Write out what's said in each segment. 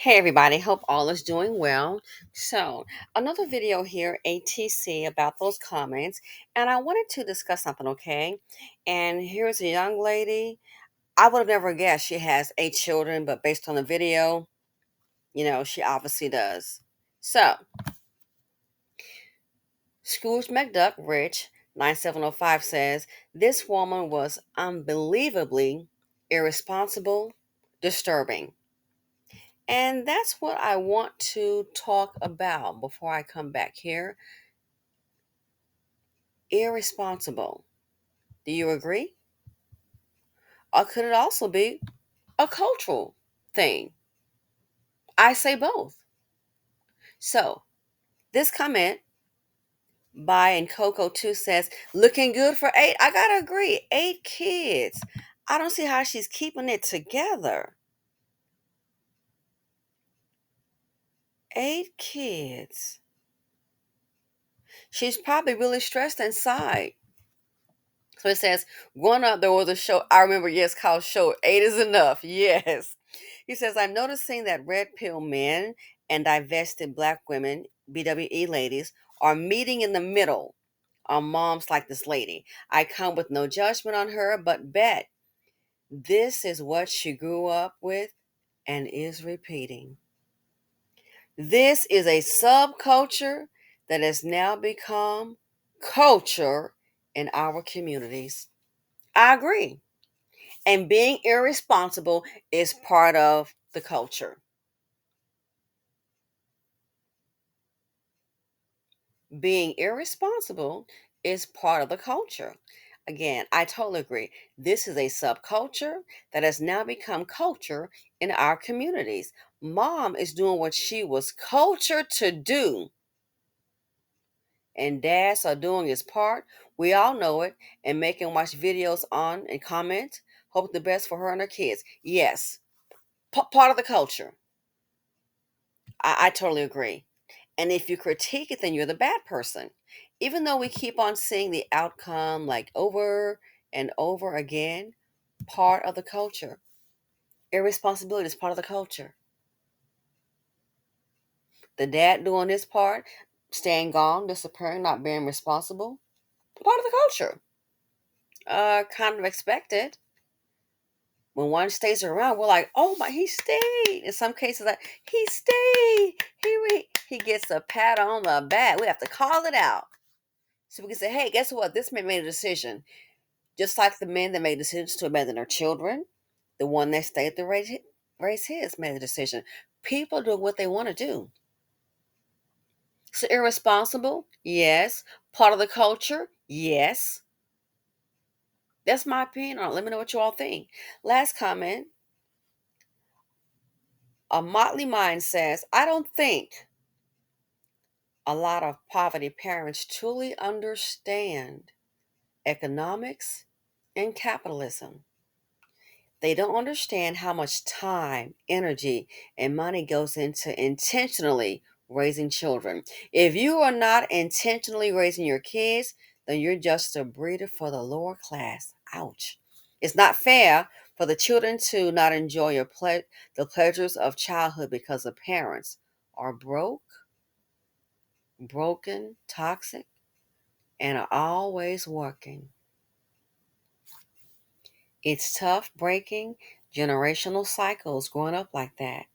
Hey everybody, hope all is doing well. So, another video here, ATC, about those comments, and I wanted to discuss something, okay? And here's a young lady. I would have never guessed she has 8 children, but based on the video, she obviously does. So, Scrooge McDuck Rich 9705 says this woman was unbelievably irresponsible, disturbing. And that's what I want to talk about before I come back here. Irresponsible. Do you agree? Or could it also be a cultural thing? I say both. So, this comment by and Coco 2 says, looking good for 8. I gotta agree. 8 kids. I don't see how she's keeping it together. 8 kids. She's probably really stressed inside. So it says, growing up, there was a show, I remember, yes, called Show 8 is Enough. Yes. He says, I'm noticing that red pill men and divested black women, BWE ladies, are meeting in the middle on moms like this lady. I come with no judgment on her, but bet this is what she grew up with and is repeating. This is a subculture that has now become culture in our communities. I agree. And being irresponsible is part of the culture. Being irresponsible is part of the culture. Again, I totally agree. This is a subculture that has now become culture in our communities. Mom is doing what she was cultured to do, and dads are doing his part. We all know it, and making watch videos on and comment, hope the best for her and her kids. Yes, part of the culture. I totally agree. And if you critique it, then you're the bad person. Even though we keep on seeing the outcome like over and over again, part of the culture. Irresponsibility is part of the culture. The dad doing his part, staying gone, disappearing, not being responsible, part of the culture. Kind of expected. When one stays around, we're like, oh my, he stayed. In some cases, like, he stayed. He gets a pat on the back. We have to call it out. So we can say, hey, guess what? This man made a decision. Just like the men that made decisions to abandon their children, the one that stayed to raise his made a decision. People do what they want to do. So irresponsible? Yes. Part of the culture? Yes. That's my opinion on it. Let me know what you all think. Last comment. A Motley Mind says, I don't think a lot of poverty parents truly understand economics and capitalism. They don't understand how much time, energy, and money goes into intentionally raising children. If you are not intentionally raising your kids, then you're just a breeder for the lower class. Ouch. It's not fair for the children to not enjoy the pleasures of childhood because the parents are broken, toxic, and are always working. It's tough breaking generational cycles growing up like that.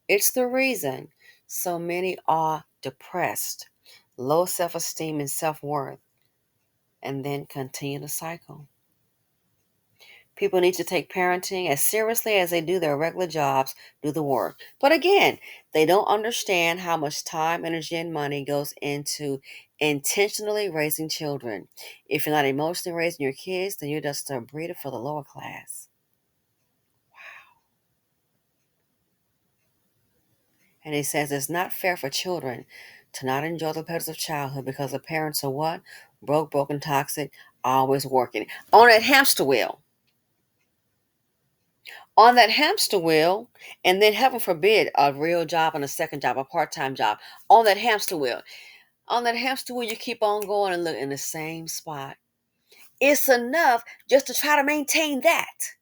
It's the reason so many are depressed, low self esteem and self worth, and then continue the cycle. People need to take parenting as seriously as they do their regular jobs, do the work. But again, they don't understand how much time, energy, and money goes into intentionally raising children. If you're not emotionally raising your kids, then you're just a breeder for the lower class. And he says it's not fair for children to not enjoy the pleasures of childhood because the parents are what? Broken, toxic, always working. On that hamster wheel. On that hamster wheel, and then heaven forbid, a real job and a second job, a part-time job. On that hamster wheel. On that hamster wheel, you keep on going and look in the same spot. It's enough just to try to maintain that.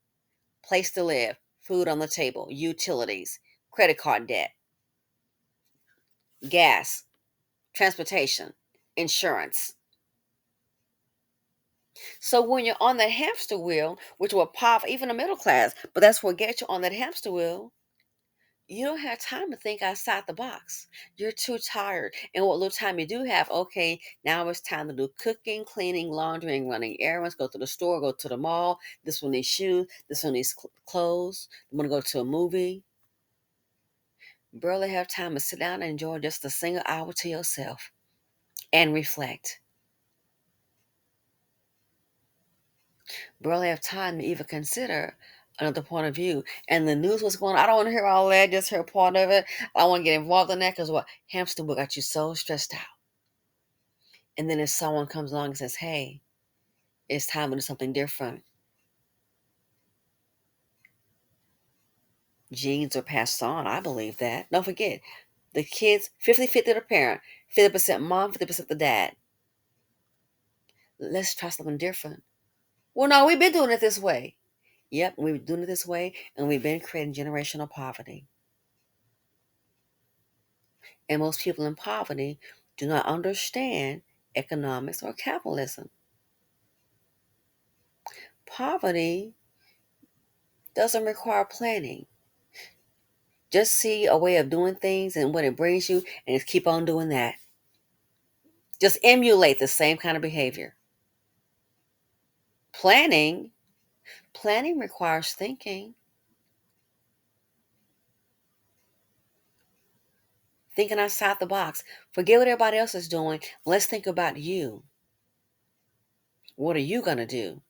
Place to live, food on the table, utilities, credit card debt. gas, transportation, insurance. So when you're on that hamster wheel, which will pop even the middle class, but that's what gets you on that hamster wheel, you don't have time to think outside the box. You're too tired. And what little time you do have, okay, now it's time to do cooking, cleaning, laundry, and running errands, go to the store, go to the mall. This one needs shoes, this one needs clothes. You want to go to a movie. Barely have time to sit down and enjoy just a single hour to yourself and reflect. Barely have time to even consider another point of view. And the news was going on. I don't want to hear all that, just hear part of it. I don't want to get involved in that because what? Hamster wheel got you so stressed out. And then if someone comes along and says, hey, it's time to do something different, genes are passed on. I believe that. Don't forget, the kids, 50-50 the parent, 50% mom, 50% the dad. Let's try something different. Well, no, we've been doing it this way. Yep, we've been doing it this way, and we've been creating generational poverty. And most people in poverty do not understand economics or capitalism. Poverty doesn't require planning. Just see a way of doing things and what it brings you, and just keep on doing that. Just emulate the same kind of behavior. Planning, planning requires thinking outside the box. Forget what everybody else is doing. Let's think about you. What are you going to do?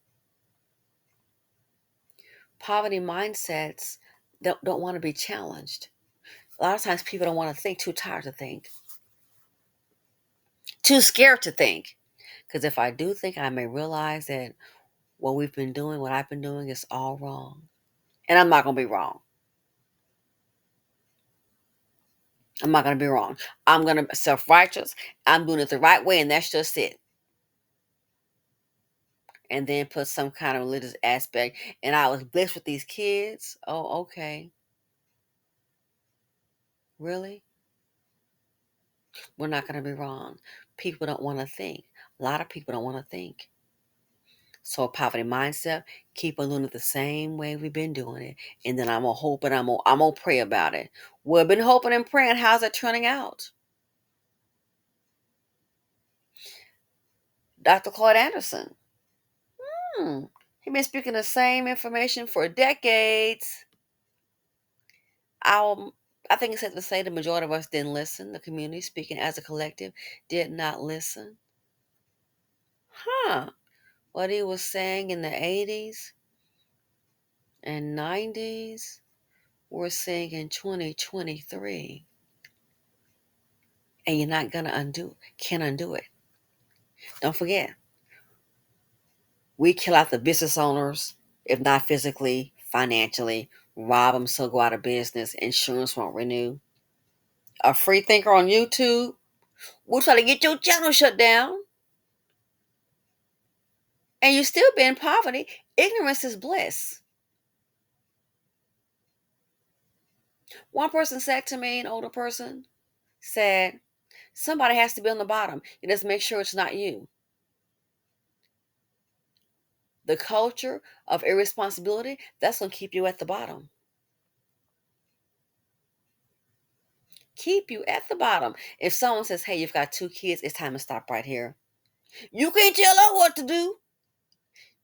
Poverty mindsets don't want to be challenged. A lot of times people don't want to think, too tired to think, too scared to think. Because if I do think, I may realize that what we've been doing, what I've been doing is all wrong. And I'm not going to be wrong. I'm not going to be wrong. I'm going to be self-righteous. I'm doing it the right way, and that's just it. And then put some kind of religious aspect. And I was blessed with these kids. Oh, okay. Really? We're not going to be wrong. People don't want to think. A lot of people don't want to think. So a poverty mindset, keep on doing it the same way we've been doing it. And then I'm going to hope and I'm gonna pray about it. We've been hoping and praying. How's it turning out? Dr. Claude Anderson. He's been speaking the same information for decades. I'll, I think it's safe to say the majority of us didn't listen. The community, speaking as a collective, did not listen. Huh. What he was saying in the 80s and 90s, we're seeing in 2023. And you're not going to can't undo it. Don't forget, we kill out the business owners, if not physically, financially, rob them so go out of business, insurance won't renew. A free thinker on YouTube will try to get your channel shut down. And you still be in poverty. Ignorance is bliss. One person said to me, an older person, said, somebody has to be on the bottom. You just make sure it's not you. The culture of irresponsibility, that's going to keep you at the bottom. Keep you at the bottom. If someone says, hey, you've got 2 kids, it's time to stop right here. You can't tell her what to do.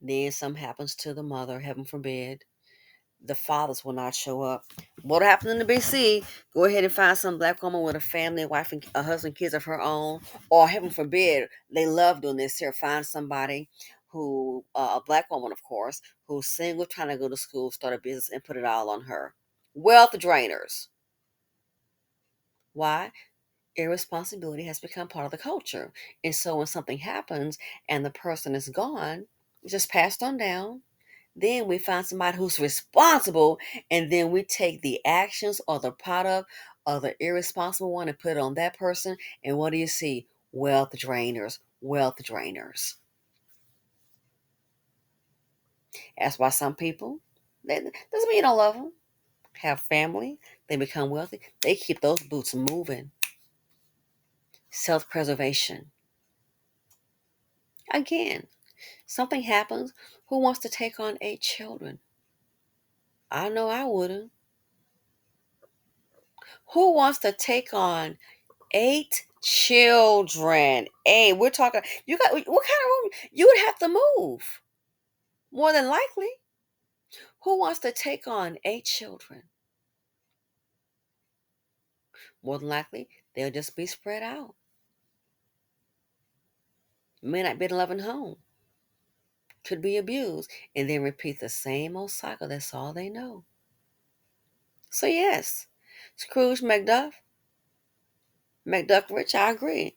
Then something happens to the mother, heaven forbid. The fathers will not show up. What happened in the BC? Go ahead and find some black woman with a family, a wife, and a husband, kids of her own, or heaven forbid, they love doing this here. Find somebody who, a black woman, of course, who's single, trying to go to school, start a business, and put it all on her. Wealth drainers. Why? Irresponsibility has become part of the culture. And so when something happens and the person is gone, it's just passed on down. Then we find somebody who's responsible, and then we take the actions or the product of the irresponsible one and put it on that person. And what do you see? Wealth drainers, wealth drainers. That's why some people, doesn't mean you don't love them, have family, they become wealthy. They keep those boots moving. self preservation. Again, something happens. Who wants to take on 8 children? I know I wouldn't. Who wants to take on 8 children? Hey, we're talking. You got what kind of room? You would have to move more than likely. Who wants to take on 8 children? More than likely, they'll just be spread out. May not be in a loving home. Could be abused, and then repeat the same old cycle. That's all they know. So yes, Scrooge McDuck Rich. I agree.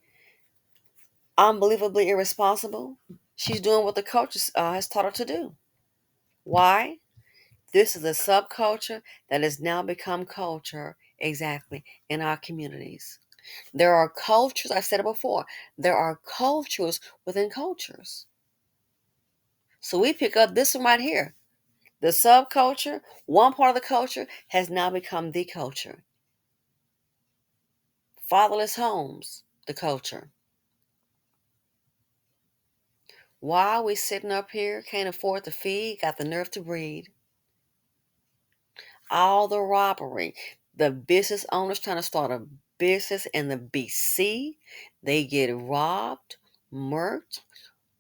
Unbelievably irresponsible. She's doing what the culture has taught her to do. Why? This is a subculture that has now become culture exactly in our communities. There are cultures, I've said it before, there are cultures within cultures. So we pick up this one right here. The subculture, one part of the culture, has now become the culture. Fatherless homes, the culture. Why are we sitting up here, can't afford to feed, got the nerve to breed? All the robbery. The business owners trying to start a business in the BC, they get robbed, murked.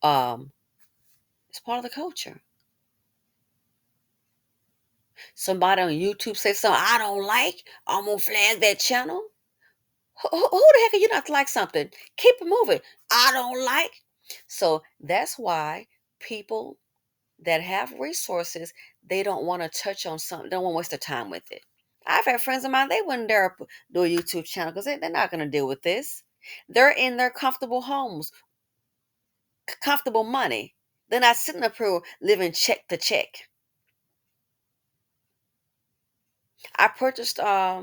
Um, it's part of the culture. Somebody on YouTube say something I don't like, I'm gonna flag that channel. Who the heck are you not to like something? Keep it moving. I don't like. So that's why people that have resources, they don't want to touch on something, don't want to waste their time with it. I've had friends of mine, they wouldn't dare do a YouTube channel because they're not going to deal with this. They're in their comfortable homes, comfortable money. They're not sitting up here living check to check. I purchased, I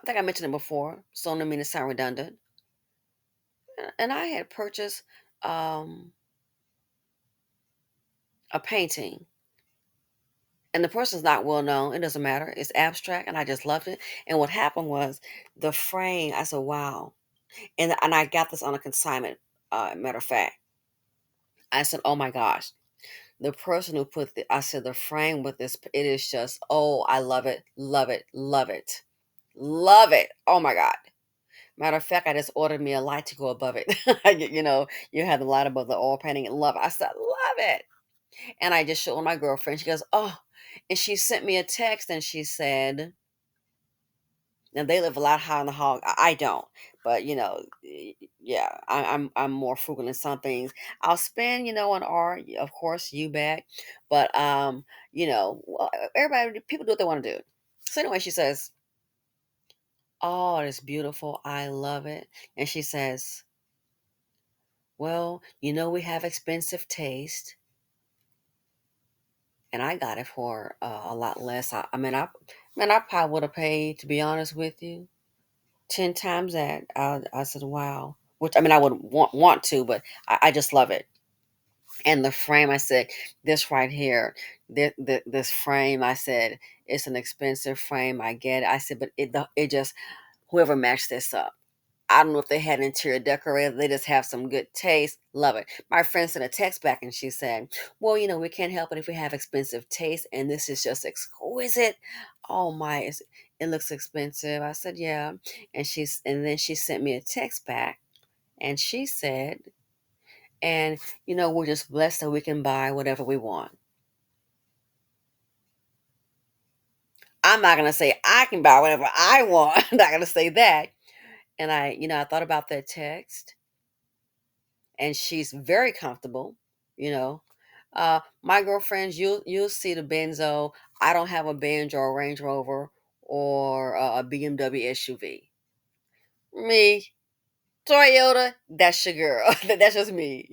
think I mentioned it before, so I don't mean to sound redundant. And I had purchased um, a painting. And the person's not well known. It doesn't matter. It's abstract, and I just loved it. And what happened was the frame. I said, "Wow!" And I got this on a consignment. Matter of fact, I said, "Oh my gosh!" The person who put the, I said the frame with this, it is just, oh, I love it, love it, love it, love it. Oh my God! Matter of fact, I just ordered me a light to go above it. You have the light above the oil painting and love it. I said, love it. And I just showed my girlfriend. She goes, oh, and she sent me a text and she said, now they live a lot higher in the hog. I don't, but yeah, I'm more frugal in some things. I'll spend, an hour, of course, you back, but well, everybody, people do what they want to do. So anyway, she says, "Oh, it's beautiful. I love it." And she says, "Well, we have expensive taste, and I got it for a lot less. I probably would have paid, to be honest with you, 10 times that." I said, "Wow." Which I would want to, but I just love it. And the frame, I said, this right here, this frame, I said, it's an expensive frame. I get it. I said, but it just whoever matched this up. I don't know if they had an interior decorator. They just have some good taste. Love it. My friend sent a text back and she said, well, we can't help it if we have expensive taste. And this is just exquisite. Oh my, it looks expensive. I said, yeah. And then she sent me a text back and she said, and we're just blessed that we can buy whatever we want. I'm not going to say I can buy whatever I want. I'm not going to say that. And I thought about that text and she's very comfortable, you know. My girlfriends, you'll see the Benzo. I don't have a Benz or a Range Rover or a BMW SUV. Me, Toyota, that's your girl. That's just me,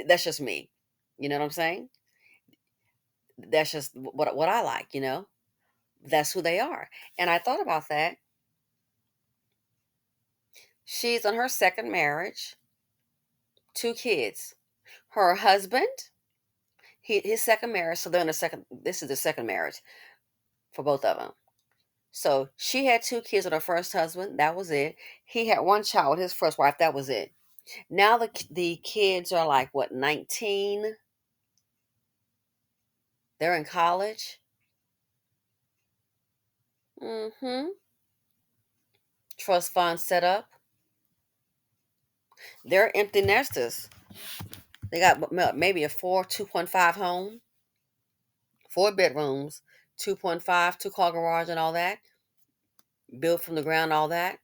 that's just me. You know what I'm saying? That's just what I like. That's who they are. And I thought about that. She's on her second marriage, 2 kids. Her husband, his second marriage, so they're in the second. This is the second marriage for both of them. So she had two kids with her first husband. That was it. He had one child with his first wife. That was it. Now the kids are like what, 19? They're in college. Mm-hmm. Trust fund set up. They're empty nesters. They got maybe a 2.5 home, 4 bedrooms, 2.5, two-car garage, and all that. Built from the ground, all that.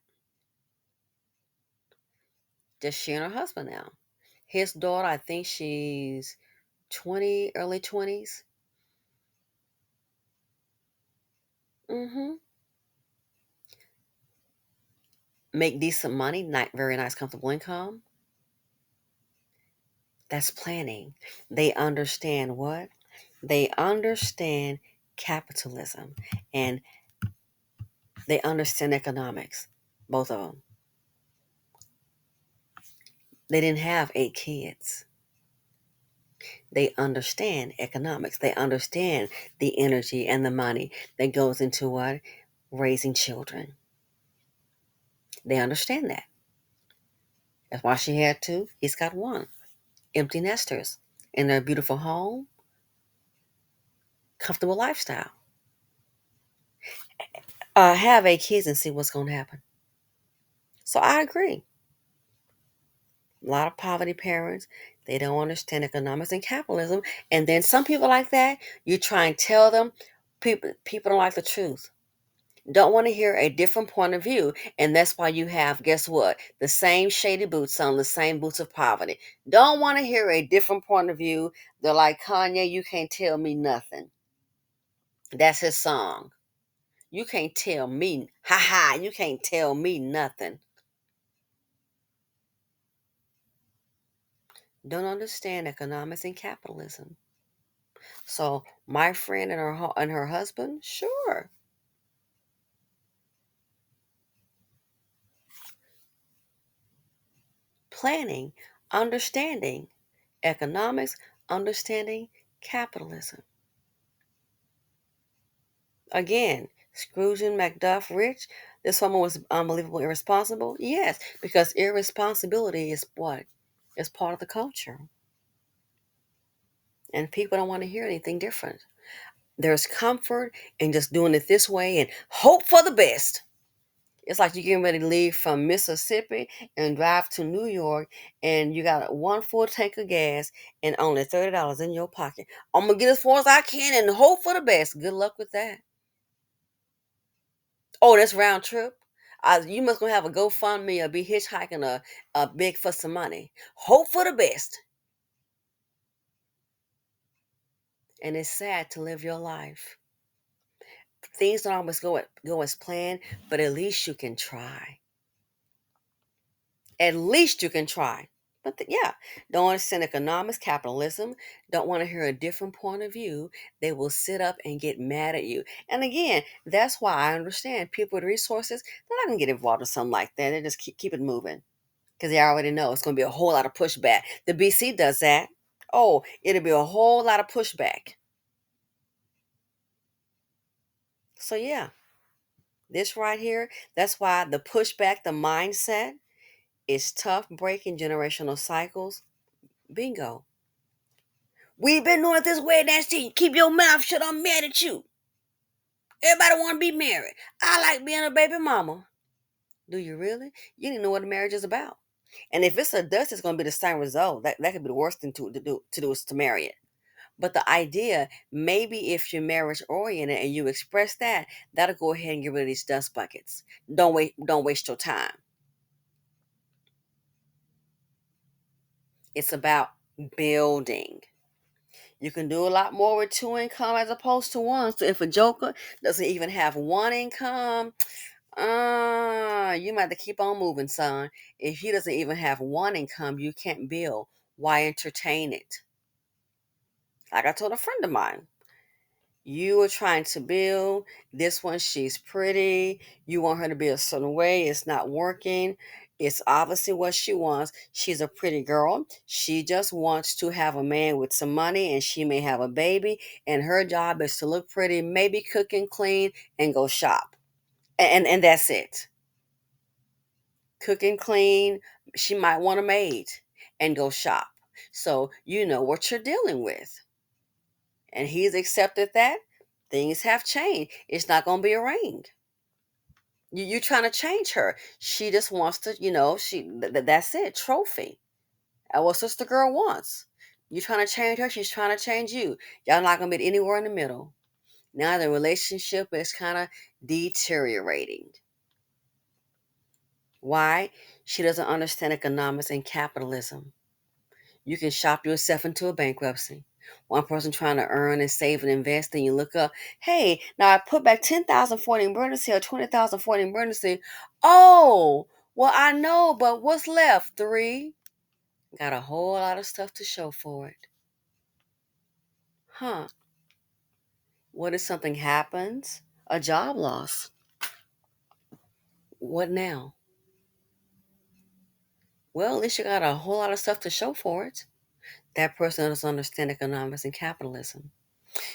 Just she and her husband now. His daughter, I think she's 20, early 20s. Mm-hmm. Make decent money, not very nice, comfortable income. That's planning. They understand what? They understand capitalism and they understand economics. Both of them. They didn't have 8 kids. They understand economics. They understand the energy and the money that goes into what? Raising children. They understand that. That's why she had two. He's got one. Empty nesters in their beautiful home, comfortable lifestyle. Have 8 kids and see what's going to happen. So I agree. A lot of poverty parents, they don't understand economics and capitalism. And then some people like that, you try and tell them, people don't like the truth. Don't want to hear a different point of view. And that's why you have, guess what? The same shady boots on, the same boots of poverty. Don't want to hear a different point of view. They're like, Kanye, you can't tell me nothing. That's his song. You can't tell me, ha ha, you can't tell me nothing. Don't understand economics and capitalism. So my friend and her husband, sure. Planning, understanding economics, understanding capitalism. Again, Scrooge and Macduff rich. This woman was unbelievable irresponsible. Yes, because irresponsibility is what? It's part of the culture. And people don't want to hear anything different. There's comfort in just doing it this way and hope for the best. It's like you're getting ready to leave from Mississippi and drive to New York, and you got one full tank of gas and only $30 in your pocket. I'm gonna get as far as I can and hope for the best. Good luck with that. Oh, that's round trip. You must gonna have a GoFundMe or be hitchhiking a big for some money. Hope for the best. And it's sad to live your life. Things don't always go as planned, but at least you can try. At least you can try. But yeah, don't understand economics, capitalism, don't want to hear a different point of view. They will sit up and get mad at you. And again, that's why I understand people with resources, they're not going to get involved in something like that. They just keep it moving because they already know it's going to be a whole lot of pushback. The BC does that. Oh, it'll be a whole lot of pushback. So yeah, this right here, that's why the pushback, the mindset is tough breaking generational cycles. Bingo. We've been doing it this way, that's it. Keep your mouth shut. I'm mad at you. Everybody want to be married. I like being a baby mama. Do you really? You didn't know what a marriage is about. And if it's a dust, it's going to be the same result. That could be the worst thing to do is to marry it. But the idea, maybe if you're marriage oriented and you express that, that'll go ahead and get rid of these dust buckets. Don't waste your time. It's about building. You can do a lot more with two income as opposed to one. So if a joker doesn't even have one income, you might have to keep on moving, son. If he doesn't even have one income, you can't build. Why entertain it? Like I told a friend of mine, you are trying to build this one. She's pretty. You want her to be a certain way. It's not working. It's obviously what she wants. She's a pretty girl. She just wants to have a man with some money and she may have a baby. And her job is to look pretty, maybe cook and clean and go shop. And that's it. Cook and clean. She might want a maid and go shop. So you know what you're dealing with. And he's accepted that. Things have changed. It's not going to be a ring. You're trying to change her. She just wants to, that's it. Trophy. That's what sister girl wants. You're trying to change her. She's trying to change you. Y'all not going to be anywhere in the middle. Now the relationship is kind of deteriorating. Why? She doesn't understand economics and capitalism. You can shop yourself into a bankruptcy. One person trying to earn and save and invest, and you look up, hey, now I put back 10,000 for the emergency or 20,000 for the emergency. Oh, well, I know, but what's left? Three. Got a whole lot of stuff to show for it. Huh. What if something happens? A job loss. What now? Well, at least you got a whole lot of stuff to show for it. That person doesn't understand economics and capitalism.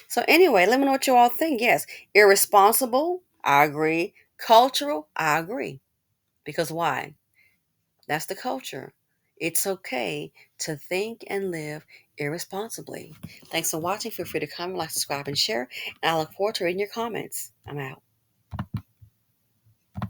So anyway, let me know what you all think. Yes, irresponsible, I agree. Cultural, I agree. Because why? That's the culture. It's okay to think and live irresponsibly. Thanks for watching. Feel free to comment, like, subscribe, and share. And I look forward to reading your comments. I'm out.